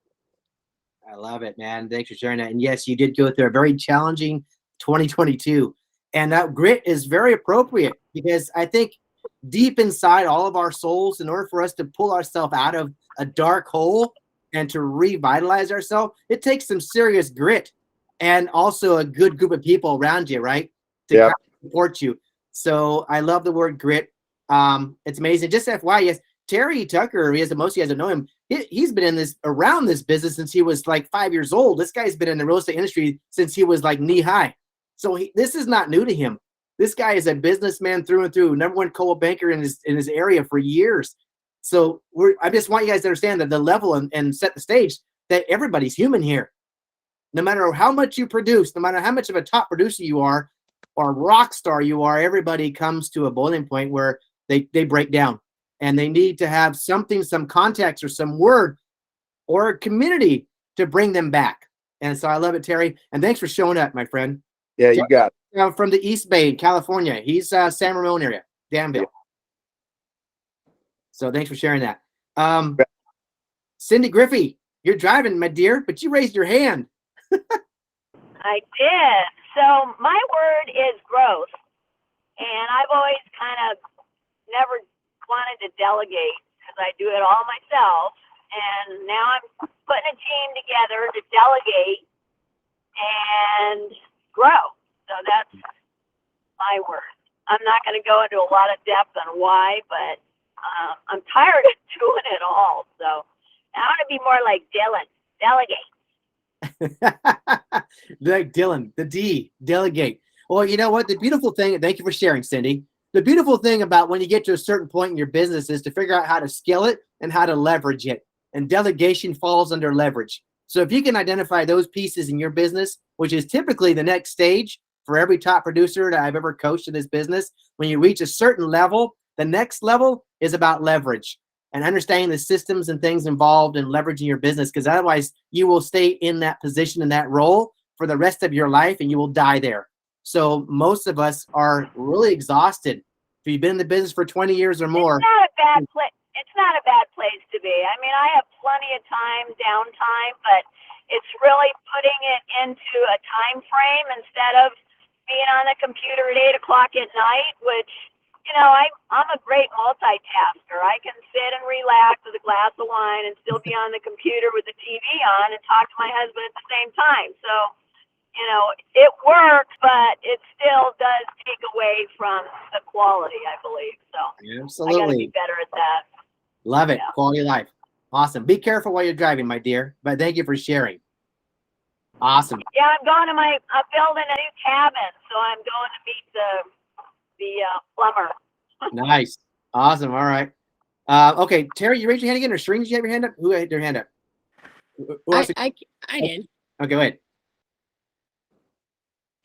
I love it, man. Thanks for sharing that. And yes, you did go through a very challenging 2022. And that grit is very appropriate because I think deep inside all of our souls, in order for us to pull ourselves out of a dark hole and to revitalize ourselves, it takes some serious grit and also a good group of people around you, right? To kind of support you. So I love the word grit. It's amazing. Just FYI, yes, Terry Tucker, most of you guys don't know him. He's been around this business since he was like 5 years old. This guy's been in the real estate industry since he was like knee high. So this is not new to him. This guy is a businessman through and through, #1 co-op banker in his area for years. So I just want you guys to understand that the level and set the stage that everybody's human here. No matter how much you produce, no matter how much of a top producer you are or rock star you are, everybody comes to a boiling point where they break down. And they need to have something, some context or some word or a community to bring them back. And so I love it, Terry. And thanks for showing up, my friend. Yeah, you got it. From the East Bay, California. He's San Ramon area, Danville. Yeah. So thanks for sharing that. Cindy Griffey, you're driving, my dear, but you raised your hand. I did. So my word is growth. And I've always kind of never wanted to delegate because I do it all myself, and now I'm putting a team together to delegate and grow. So that's my word. I'm not going to go into a lot of depth on why, but I'm tired of doing it all. So I want to be more like Dylan, delegate. Like Dylan, the D, delegate. Well, you know what? The beautiful thing, thank you for sharing, Cindy. The beautiful thing about when you get to a certain point in your business is to figure out how to scale it and how to leverage it. And delegation falls under leverage. So if you can identify those pieces in your business, which is typically the next stage for every top producer that I've ever coached in this business, when you reach a certain level, the next level is about leverage and understanding the systems and things involved in leveraging your business, because otherwise you will stay in that position, in that role for the rest of your life, and you will die there. So most of us are really exhausted. If you've been in the business for 20 years or more. It's not a bad place. It's not a bad place to be. I mean, I have plenty of time, downtime, but it's really putting it into a time frame instead of being on the computer at 8 o'clock at night, which, you know, I'm a great multitasker. I can sit and relax with a glass of wine and still be on the computer with the TV on and talk to my husband at the same time. So, you know, it works, but it still does take away from the quality, I believe. So absolutely, I got to be better at that. Love it. Yeah. Quality of life. Awesome. Be careful while you're driving, my dear. But thank you for sharing. Awesome. Yeah, I'm building a new cabin, so I'm going to meet the plumber. Nice. Awesome. All right. Okay, Terry, you raised your hand again, or Shreen, did you have your hand up? Who had their hand up? I did. Okay, go ahead.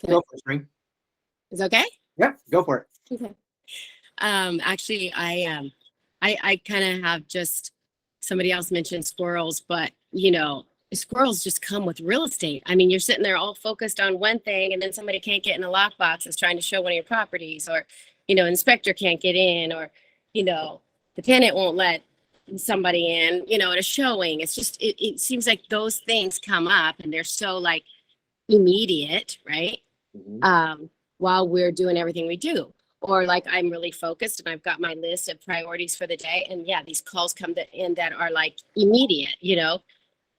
Go for it, Shreen. Is it okay? Yep, go for it. Okay. Actually, I kind of have just, somebody else mentioned squirrels, but you know, squirrels just come with real estate. I mean, you're sitting there all focused on one thing, and then somebody can't get in a lockbox that's trying to show one of your properties, or, you know, inspector can't get in, or, you know, the tenant won't let somebody in, you know, at a showing. It's just, it seems like those things come up and they're so like immediate, right? Mm-hmm. While we're doing everything we do. Or like I'm really focused and I've got my list of priorities for the day. And yeah, these calls come in that are like immediate, you know,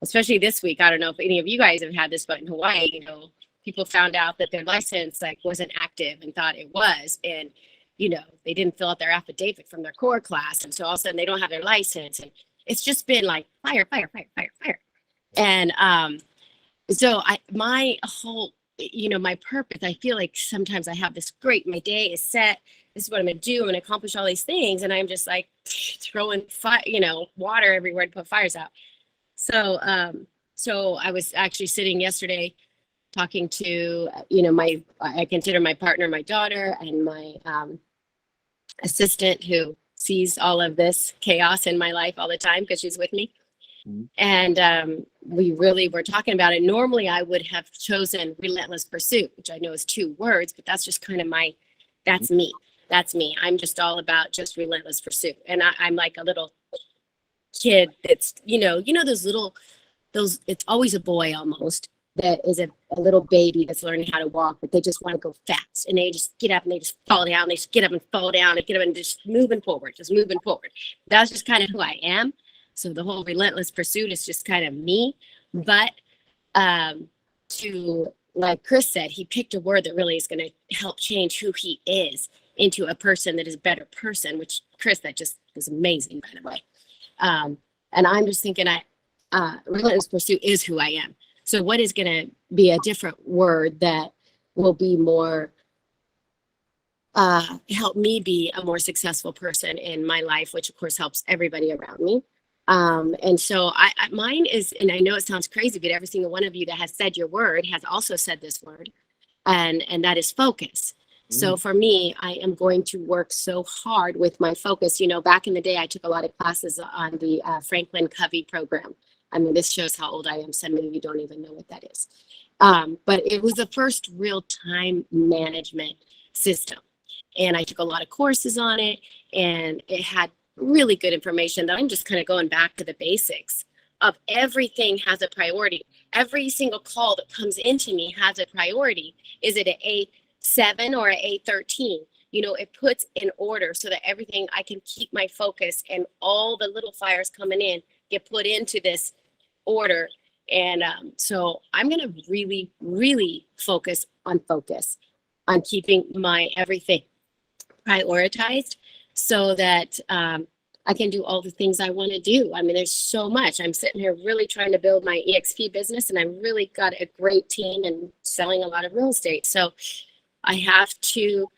especially this week. I don't know if any of you guys have had this, but in Hawaii, you know, people found out that their license like wasn't active and thought it was. And, you know, they didn't fill out their affidavit from their core class. And so all of a sudden they don't have their license. And it's just been like fire. And so my whole, you know, my purpose, I feel like sometimes I have this great, my day is set. This is what I'm going to do. I'm going to accomplish all these things. And I'm just like throwing water everywhere to put fires out. So, so I was actually sitting yesterday talking to, you know, I consider my partner, my daughter, and my assistant who sees all of this chaos in my life all the time because she's with me. And we really were talking about it. Normally, I would have chosen relentless pursuit, which I know is 2 words, but that's just kind of that's me. That's me. I'm just all about just relentless pursuit. And I'm like a little kid that's, it's always a boy almost that is a little baby that's learning how to walk, but they just want to go fast. And they just get up and they just fall down. They just get up and fall down and get up and just moving forward. That's just kind of who I am. So the whole relentless pursuit is just kind of me. But to, like Chris said, he picked a word that really is going to help change who he is into a person that is a better person, which Chris, that just was amazing, by the way. And I'm just thinking relentless pursuit is who I am. So what is going to be a different word that will be more, help me be a more successful person in my life, which of course helps everybody around me. And so mine is, and I know it sounds crazy, but every single one of you that has said your word has also said this word, and that is focus. So for me, I am going to work so hard with my focus. Back in the day, I took a lot of classes on the Franklin Covey program. I mean, this shows how old I am. Some of you don't even know what that is. But it was the first real time management system. And I took a lot of courses on it, and it had really good information that I'm just kind of going back to the basics of everything has a priority. Every single call that comes into me has a priority. Is it an A7 or an A13? It puts in order so that everything, I can keep my focus, and all the little fires coming in get put into this order. And so I'm going to really, really focus on keeping my everything prioritized so that I can do all the things I want to do. I mean, there's so much. I'm sitting here really trying to build my EXP business, and I've really got a great team and selling a lot of real estate. So I have to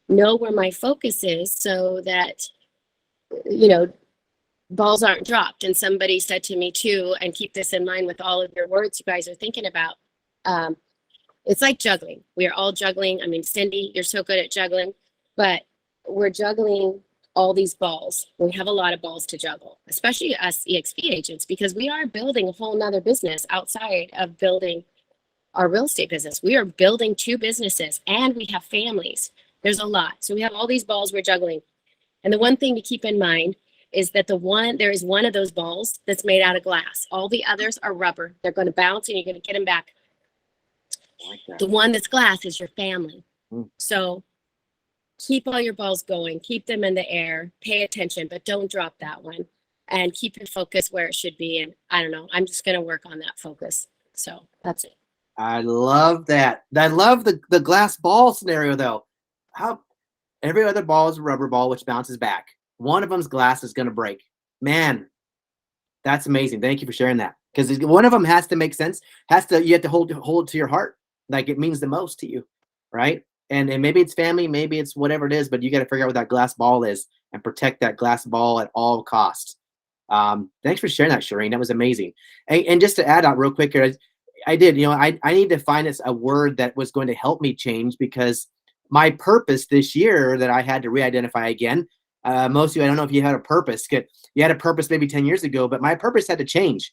know where my focus is so that, balls aren't dropped. And somebody said to me too, and keep this in mind with all of your words you guys are thinking about, it's like juggling. We are all juggling. I mean, Cindy, you're so good at juggling, but we're juggling all these balls. We have a lot of balls to juggle, especially us EXP agents, because we are building a whole nother business outside of building our real estate business. We are building 2 businesses, and we have families. There's a lot. So we have all these balls we're juggling. And the one thing to keep in mind is that there is one of those balls that's made out of glass. All the others are rubber. They're going to bounce, and you're going to get them back. The one that's glass is your family. So keep all your balls going, keep them in the air, pay attention, but don't drop that one, and keep your focus where it should be. And I don't know, I'm just going to work on that focus. So that's it. I love that. I love the glass ball scenario though. How every other ball is a rubber ball, which bounces back. One of them's glass is going to break. Man, that's amazing. Thank you for sharing that. Because one of them has to make sense. You have to hold it to your heart. Like it means the most to you, right? And maybe it's family, maybe it's whatever it is, but you got to figure out what that glass ball is and protect that glass ball at all costs. Thanks for sharing that, Shireen. That was amazing. And just to add on real quick here, I did, I need to find a word that was going to help me change, because my purpose this year that I had to re-identify again, most of you, I don't know if you had a purpose. You had a purpose maybe 10 years ago, but my purpose had to change.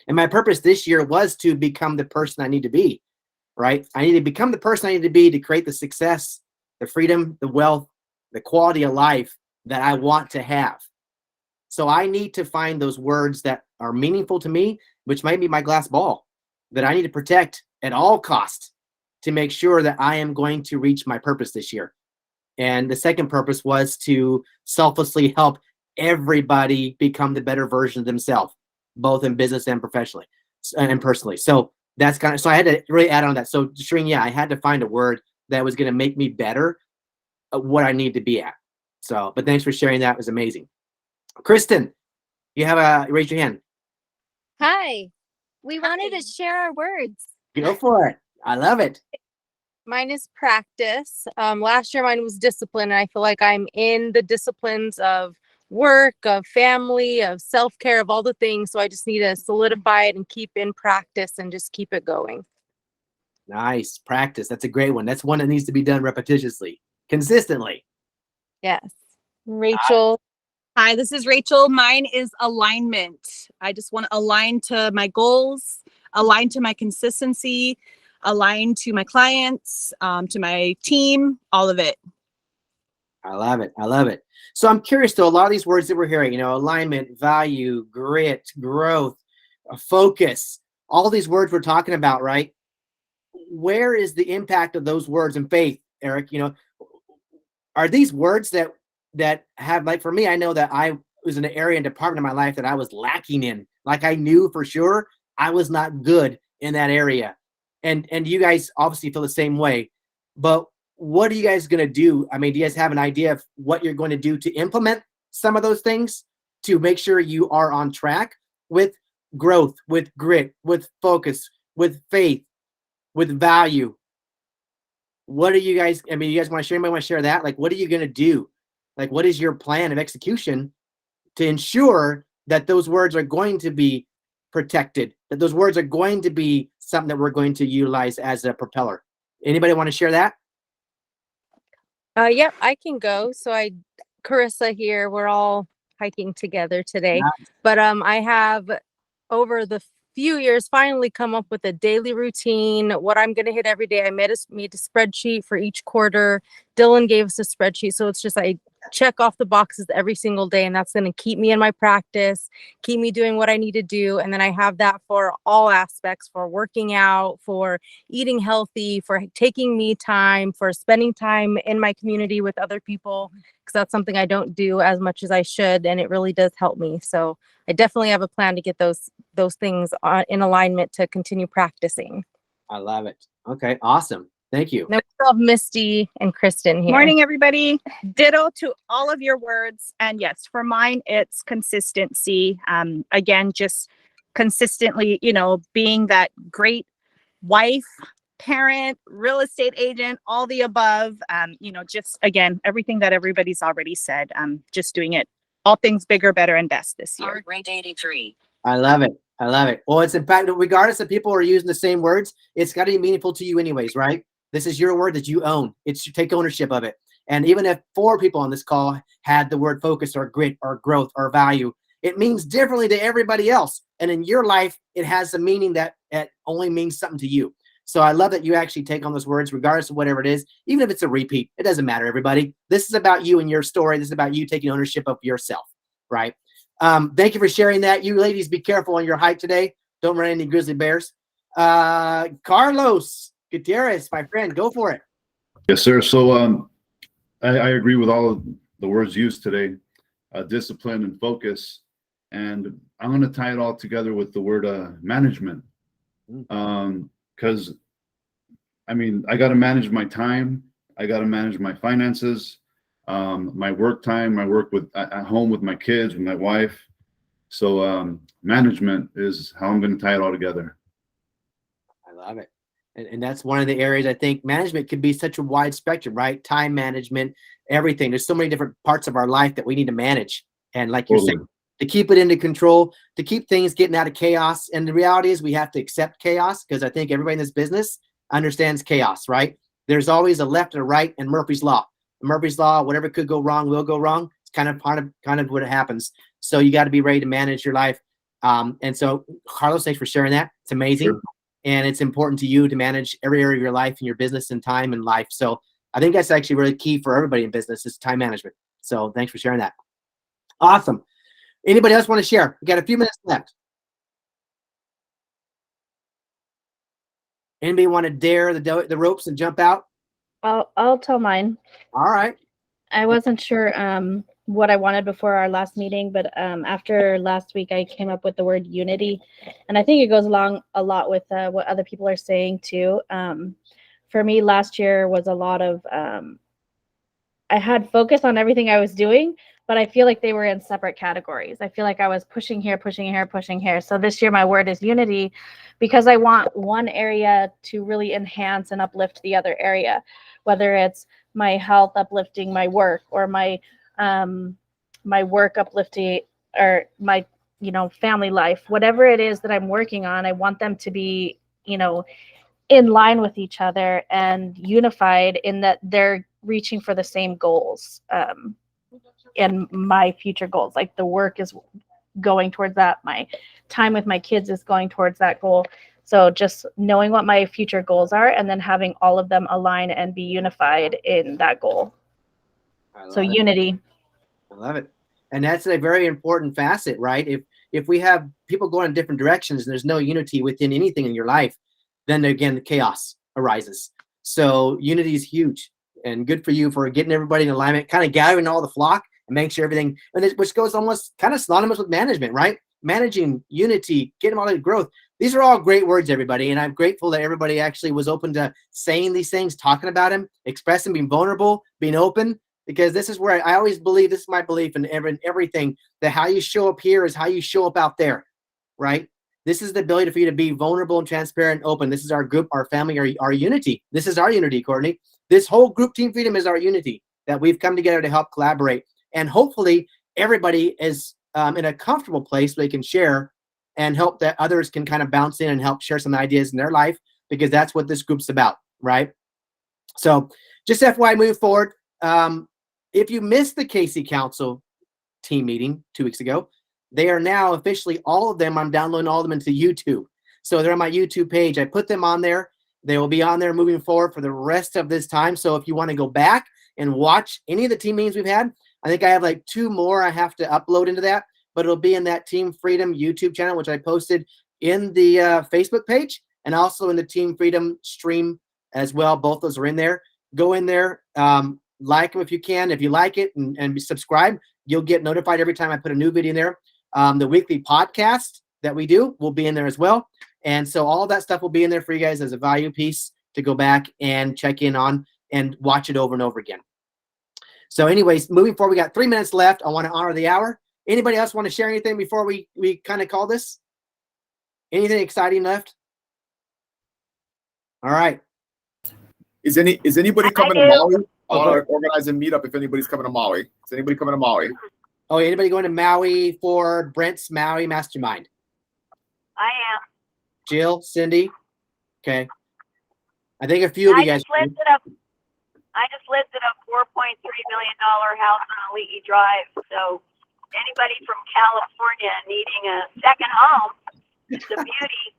And my purpose this year was to become the person I need to be, right? I need to become the person I need to be to create the success, the freedom, the wealth, the quality of life that I want to have. So I need to find those words that are meaningful to me, which might be my glass ball, that I need to protect at all costs to make sure that I am going to reach my purpose this year. And the second purpose was to selflessly help everybody become the better version of themselves, both in business and professionally and personally. So that's so I had to really add on that. So Shireen, yeah, I had to find a word that was going to make me better at what I need to be at. So, but thanks for sharing that. It was amazing. Kristen, you raise your hand. Hi, we wanted to share our words. Go for it. I love it. Mine is practice. Last year mine was discipline, and I feel like I'm in the disciplines of work, of family, of self-care, of all the things. So I just need to solidify it and keep in practice and just keep it going. Nice. Practice. That's a great one. That's one that needs to be done repetitiously, consistently. Yes. Rachel, Hi, this is Rachel. Mine is alignment. I just want to align to my goals, align to my consistency, align to my clients, to my team, all of it. I love it. I love it. So I'm curious though, a lot of these words that we're hearing, alignment, value, grit, growth, focus, all these words we're talking about, right? Where is the impact of those words in faith, Eric? Are these words that have, like, for me, I know that I was in an area and department of my life that I was lacking in. Like, I knew for sure I was not good in that area. And you guys obviously feel the same way. But what are you guys going to do? I mean, do you guys have an idea of what you're going to do to implement some of those things to make sure you are on track with growth, with grit, with focus, with faith, with value? What are you guys, I mean, you guys want to share, anybody want to share that? Like, what are you going to do? Like, what is your plan of execution to ensure that those words are going to be protected, that those words are going to be something that we're going to utilize as a propeller? Anybody want to share that? Yep, I can go. So Carissa here, we're all hiking together today. Nice. But I have over the few years finally come up with a daily routine, what I'm going to hit every day. I made a spreadsheet for each quarter. Dylan gave us a spreadsheet. So it's just, I check off the boxes every single day, and that's going to keep me in my practice, keep me doing what I need to do. And then I have that for all aspects, for working out, for eating healthy, for taking me time, for spending time in my community with other people, because that's something I don't do as much as I should, and it really does help me. So I definitely have a plan to get those things in alignment to continue practicing. I love it. Okay, awesome. Thank you. Now we still have Misty and Kristen here. Morning, everybody. Ditto to all of your words. And yes, for mine, it's consistency. Again, just consistently, being that great wife, parent, real estate agent, all the above. Just again, everything that everybody's already said. Just doing it, all things bigger, better, and best this year. Rate 83. I love it. I love it. Well, it's impactful. Regardless if people are using the same words, it's got to be meaningful to you anyways, right? This is your word that you own. It's you take ownership of it. And even if 4 people on this call had the word focus or grit or growth or value, it means differently to everybody else. And in your life, it has a meaning that it only means something to you. So I love that you actually take on those words, regardless of whatever it is, even if it's a repeat. It doesn't matter, everybody. This is about you and your story. This is about you taking ownership of yourself, right? Thank you for sharing that. You ladies, be careful on your hike today. Don't run any grizzly bears. Carlos Gutierrez, my friend, go for it. Yes, sir. So I agree with all of the words used today, discipline and focus. And I'm going to tie it all together with the word management. Because, I mean, I got to manage my time. I got to manage my finances, my work time, my work at home with my kids, with my wife. So management is how I'm going to tie it all together. I love it. And that's one of the areas I think management could be such a wide spectrum, right? Time management, everything. There's so many different parts of our life that we need to manage. And like you're saying, to keep it into control, to keep things getting out of chaos. And the reality is we have to accept chaos, because I think everybody in this business understands chaos, right? There's always a left and a right, and Murphy's Law. Murphy's Law, whatever could go wrong will go wrong. It's kind of what happens. So you got to be ready to manage your life. And so Carlos, thanks for sharing that. It's amazing. Sure. And it's important to you to manage every area of your life and your business and time and life. So I think that's actually really key for everybody in business is time management. So thanks for sharing that. Awesome. Anybody else want to share? We got a few minutes left. Anybody want to dare the ropes and jump out? I'll tell mine. All right. I wasn't sure what I wanted before our last meeting, but after last week, I came up with the word unity, and I think it goes along a lot with what other people are saying too. For me, last year was a lot of I had focus on everything I was doing, but I feel like they were in separate categories. I feel like I was pushing here, pushing here, pushing here. So this year, my word is unity, because I want one area to really enhance and uplift the other area, whether it's my health uplifting my work, or my work uplifting, or my family life, whatever it is that I'm working on. I want them to be in line with each other and unified in that they're reaching for the same goals. and my future goals. Like the work is going towards that. My time with my kids is going towards that goal. So just knowing what my future goals are and then having all of them align and be unified in that goal. So unity. I love it. And that's a very important facet, right? If we have people going in different directions and there's no unity within anything in your life, then again, the chaos arises. So unity is huge, and good for you for getting everybody in alignment, kind of gathering all the flock and making sure everything, which goes almost kind of synonymous with management, right? Managing unity, getting them all into growth. These are all great words, everybody. And I'm grateful that everybody actually was open to saying these things, talking about them, expressing, being vulnerable, being open, because this is where I always believe, this is my belief in everything, that how you show up here is how you show up out there, right? This is the ability for you to be vulnerable and transparent and open. This is our group, our family, our unity. This is our unity, Courtney. This whole group, Team Freedom, is our unity that we've come together to help collaborate. And hopefully everybody is in a comfortable place where they can share and help that others can kind of bounce in and help share some ideas in their life, because that's what this group's about, right? So just FYI, moving forward, if you missed the Casey Council team meeting 2 weeks ago, they are now officially, all of them, I'm downloading all of them into YouTube. So they're on my YouTube page. I put them on there. They will be on there moving forward for the rest of this time. So if you want to go back and watch any of the team meetings we've had, I think I have like 2 more I have to upload into that, but it'll be in that Team Freedom YouTube channel, which I posted in the Facebook page and also in the Team Freedom stream as well. Both those are in there. Go in there, like them if you can. If you like it and subscribe, you'll get notified every time I put a new video in there. The weekly podcast that we do will be in there as well. And so all of that stuff will be in there for you guys as a value piece to go back and check in on and watch it over and over again. So anyways, moving forward, we got 3 minutes left. I want to honor the hour. Anybody else want to share anything before we kind of call this? Anything exciting left? All right. Is anybody coming to Maui? I want to organize a meetup if anybody's coming to Maui. Is anybody coming to Maui? Oh, anybody going to Maui for Brent's Maui Mastermind? I am. Jill, Cindy? Okay. I think a few of you guys. I just listed a $4.3 million house on Aliki Drive. So anybody from California needing a second home, it's a beauty.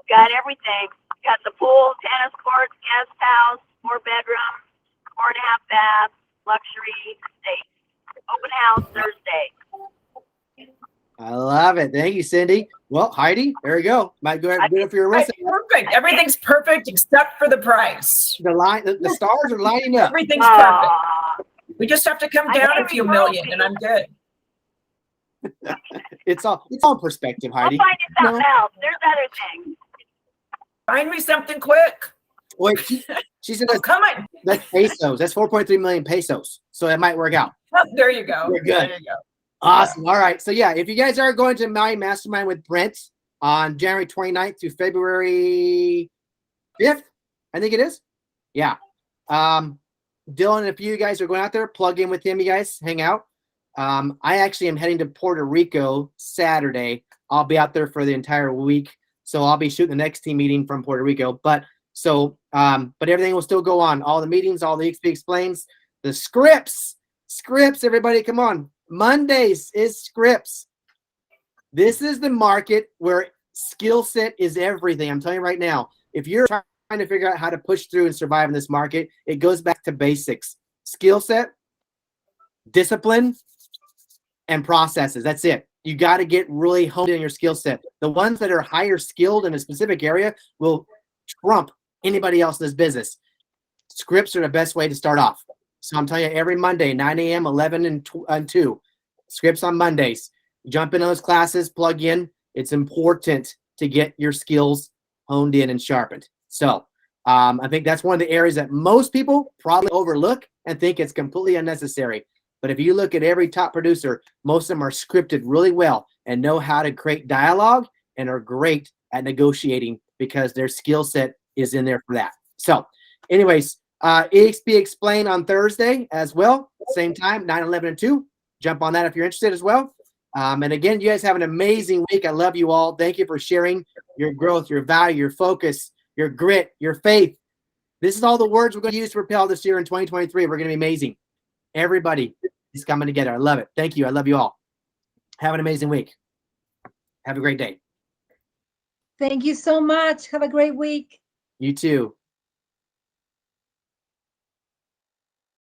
Got everything. Got the pool, tennis courts, guest house, 4 bedrooms, 4.5 baths, luxury estate. Open house Thursday. I love it. Thank you, Cindy. Well, Heidi, there you go. Might go ahead and do it for your rest. Perfect. Everything's perfect except for the price. The stars are lining up. Everything's perfect. We just have to come down a few million, and I'm good. It's all perspective, Heidi. I'll find you something else. There's other things. Find me something quick. Wait, she said that's pesos. That's 4.3 million pesos. So that might work out. Oh, there you go. We're good. There you go. Awesome. All right. So yeah, if you guys are going to my mastermind with Brent on January 29th through February 5th, I think it is. Yeah. Dylan, if you guys are going out there, plug in with him, you guys hang out. I actually am heading to Puerto Rico Saturday. I'll be out there for the entire week. So I'll be shooting the next team meeting from Puerto Rico. But everything will still go on. All the meetings, all the XP Explains, the scripts, everybody, come on. Mondays is scripts. This is the market where skill set is everything. I'm telling you right now, if you're trying to figure out how to push through and survive in this market, it goes back to basics. Skill set, discipline, and processes. That's it. You got to get really honed in your skill set. The ones that are higher skilled in a specific area will trump anybody else in this business. Scripts are the best way to start off. So I'm telling you, every Monday, 9 a.m., 11 and 2, scripts on Mondays. Jump in those classes, plug in. It's important to get your skills honed in and sharpened. So I think that's one of the areas that most people probably overlook and think it's completely unnecessary. But if you look at every top producer, most of them are scripted really well and know how to create dialogue and are great at negotiating because their skill set is in there for that. So anyways, EXP Explain on Thursday as well. Same time, 9, 11, and 2. Jump on that if you're interested as well. And again, you guys have an amazing week. I love you all. Thank you for sharing your growth, your value, your focus, your grit, your faith. This is all the words we're going to use to propel this year in 2023. We're going to be amazing. Everybody, It's coming together. I love it. Thank you. I love you all. Have an amazing week. Have a great day. Thank you so much. Have a great week. You too.